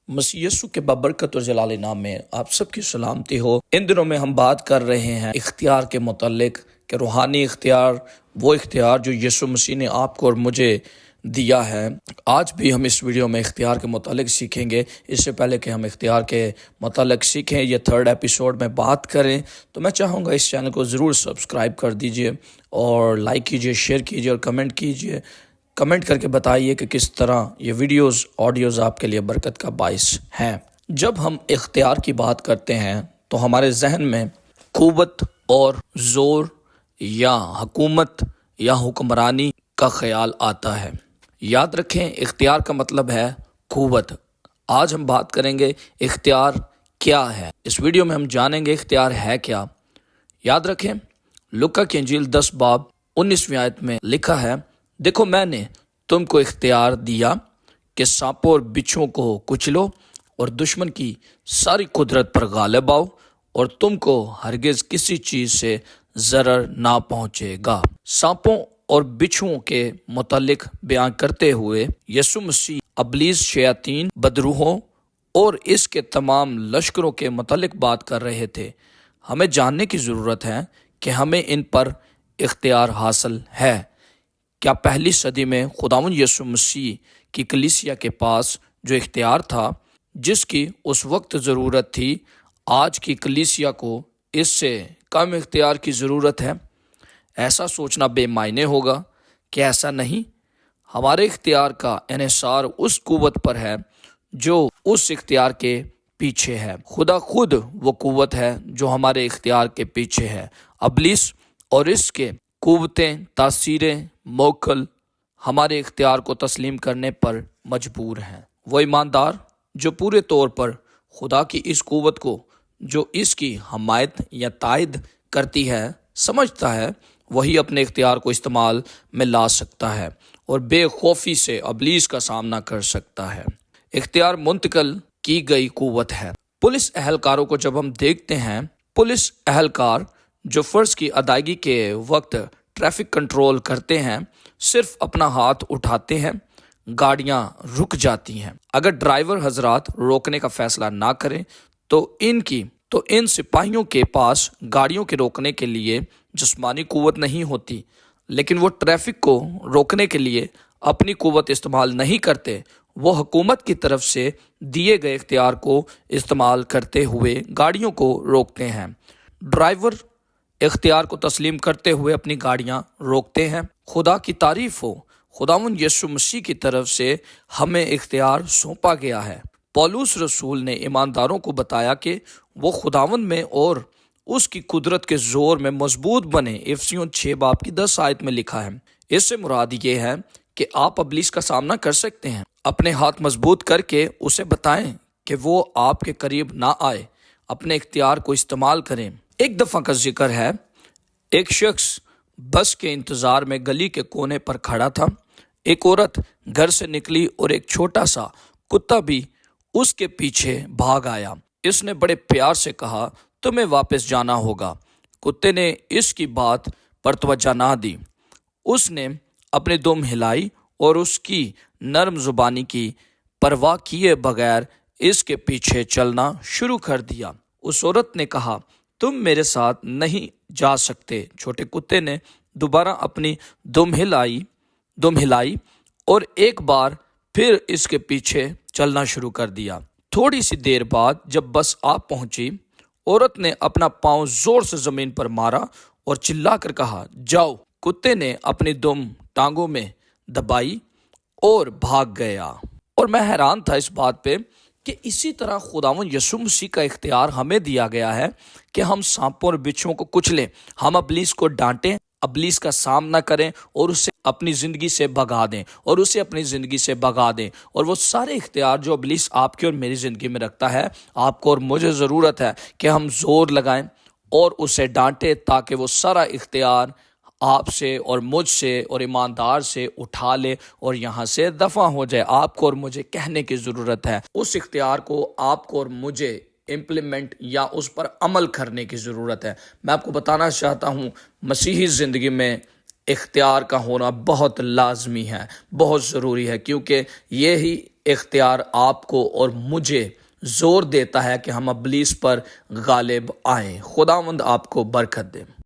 مسیح یسوع کے بابرکت اور جلال نام میں آپ سب کی سلامتی ہو۔ ان دنوں میں ہم بات کر رہے ہیں اختیار کے متعلق کہ روحانی اختیار، وہ اختیار جو یسوع مسیح نے آپ کو اور مجھے دیا ہے۔ آج بھی ہم اس ویڈیو میں اختیار کے متعلق سیکھیں گے۔ اس سے پہلے کہ ہم اختیار کے متعلق سیکھیں، یہ 3rd ایپیسوڈ میں بات کریں، تو میں چاہوں گا اس چینل کو ضرور سبسکرائب کر دیجئے اور لائک کیجئے، شیئر کیجئے اور کمنٹ کیجئے۔ کمنٹ کر کے بتائیے کہ کس طرح یہ ویڈیوز، آڈیوز آپ کے لیے برکت کا باعث ہیں۔ جب ہم اختیار کی بات کرتے ہیں تو ہمارے ذہن میں قوت اور زور یا حکومت یا حکمرانی کا خیال آتا ہے۔ یاد رکھیں، اختیار کا مطلب ہے قوت۔ آج ہم بات کریں گے اختیار کیا ہے۔ اس ویڈیو میں ہم جانیں گے اختیار ہے کیا۔ یاد رکھیں، لوکا کی انجیل 10 باب 19ویں آیت میں لکھا ہے، دیکھو میں نے تم کو اختیار دیا کہ سانپوں اور بچھوؤں کو کچلو اور دشمن کی ساری قدرت پر غالب آؤ، اور تم کو ہرگز کسی چیز سے ضرر نہ پہنچے گا۔ سانپوں اور بچھوؤں کے متعلق بیان کرتے ہوئے یسوع مسیح ابلیس، شیاطین، بدروحوں اور اس کے تمام لشکروں کے متعلق بات کر رہے تھے۔ ہمیں جاننے کی ضرورت ہے کہ ہمیں ان پر اختیار حاصل ہے۔ کیا پہلی صدی میں خداوند یسوع مسیح کی کلیسیا کے پاس جو اختیار تھا، جس کی اس وقت ضرورت تھی، آج کی کلیسیا کو اس سے کم اختیار کی ضرورت ہے؟ ایسا سوچنا بے معنی ہوگا کہ ایسا نہیں۔ ہمارے اختیار کا انحصار اس قوت پر ہے جو اس اختیار کے پیچھے ہے۔ خدا خود وہ قوت ہے جو ہمارے اختیار کے پیچھے ہے۔ ابلیس اور اس کے قوتیں، تاثیریں، موکل ہمارے اختیار کو تسلیم کرنے پر مجبور ہیں۔ وہ ایماندار جو پورے طور پر خدا کی اس قوت کو، جو اس کی حمایت یا تائید کرتی ہے، سمجھتا ہے، وہی اپنے اختیار کو استعمال میں لا سکتا ہے اور بے خوفی سے ابلیس کا سامنا کر سکتا ہے۔ اختیار منتقل کی گئی قوت ہے۔ پولیس اہلکاروں کو جب ہم دیکھتے ہیں، پولیس اہلکار جو فرض کی ادائیگی کے وقت ٹریفک کنٹرول کرتے ہیں، صرف اپنا ہاتھ اٹھاتے ہیں، گاڑیاں رک جاتی ہیں۔ اگر ڈرائیور حضرات روکنے کا فیصلہ نہ کریں تو ان سپاہیوں کے پاس گاڑیوں کے روکنے کے لیے جسمانی قوت نہیں ہوتی، لیکن وہ ٹریفک کو روکنے کے لیے اپنی قوت استعمال نہیں کرتے۔ وہ حکومت کی طرف سے دیے گئے اختیار کو استعمال کرتے ہوئے گاڑیوں کو روکتے ہیں۔ ڈرائیور اختیار کو تسلیم کرتے ہوئے اپنی گاڑیاں روکتے ہیں۔ خدا کی تعریف ہو، خداوند یسوع مسیح کی طرف سے ہمیں اختیار سونپا گیا ہے۔ پولس رسول نے ایمانداروں کو بتایا کہ وہ خداوند میں اور اس کی قدرت کے زور میں مضبوط بنے۔ افسیوں 6 باب کی 10 آیت میں لکھا ہے۔ اس سے مراد یہ ہے کہ آپ ابلیس کا سامنا کر سکتے ہیں۔ اپنے ہاتھ مضبوط کر کے اسے بتائیں کہ وہ آپ کے قریب نہ آئے۔ اپنے اختیار کو استعمال کریں۔ ایک دفعہ کا ذکر ہے، ایک شخص بس کے انتظار میں گلی کے کونے پر کھڑا تھا۔ ایک عورت گھر سے نکلی اور ایک چھوٹا سا کتا بھی اس کے پیچھے بھاگ آیا۔ اس نے بڑے پیار سے کہا، تمہیں واپس جانا ہوگا۔ کتے نے اس کی بات پر توجہ نہ دی۔ اس نے اپنی دم ہلائی اور اس کی نرم زبانی کی پرواہ کیے بغیر اس کے پیچھے چلنا شروع کر دیا۔ اس عورت نے کہا، تم میرے ساتھ نہیں جا سکتے۔ چھوٹے کتے نے دوبارہ اپنی دم ہلائی اور ایک بار پھر اس کے پیچھے چلنا شروع کر دیا۔ تھوڑی سی دیر بعد جب بس آ پہنچی، عورت نے اپنا پاؤں زور سے زمین پر مارا اور چلا کر کہا، جاؤ۔ کتے نے اپنی دم ٹانگوں میں دبائی اور بھاگ گیا۔ اور میں حیران تھا اس بات پہ کہ اسی طرح خداوند یسوع مسیح کا اختیار ہمیں دیا گیا ہے کہ ہم سانپوں اور بچھوؤں کو کچلیں، ہم ابلیس کو ڈانٹیں، ابلیس کا سامنا کریں اور اسے اپنی زندگی سے بھگا دیں اور وہ سارے اختیار جو ابلیس آپ کی اور میری زندگی میں رکھتا ہے، آپ کو اور مجھے ضرورت ہے کہ ہم زور لگائیں اور اسے ڈانٹیں، تاکہ وہ سارا اختیار آپ سے اور مجھ سے اور ایماندار سے اٹھا لے اور یہاں سے دفع ہو جائے۔ آپ کو اور مجھے کہنے کی ضرورت ہے، اس اختیار کو آپ کو اور مجھے امپلیمنٹ یا اس پر عمل کرنے کی ضرورت ہے۔ میں آپ کو بتانا چاہتا ہوں، مسیحی زندگی میں اختیار کا ہونا بہت لازمی ہے، بہت ضروری ہے، کیونکہ یہی اختیار آپ کو اور مجھے زور دیتا ہے کہ ہم ابلیس پر غالب آئیں۔ خداوند آپ کو برکت دے۔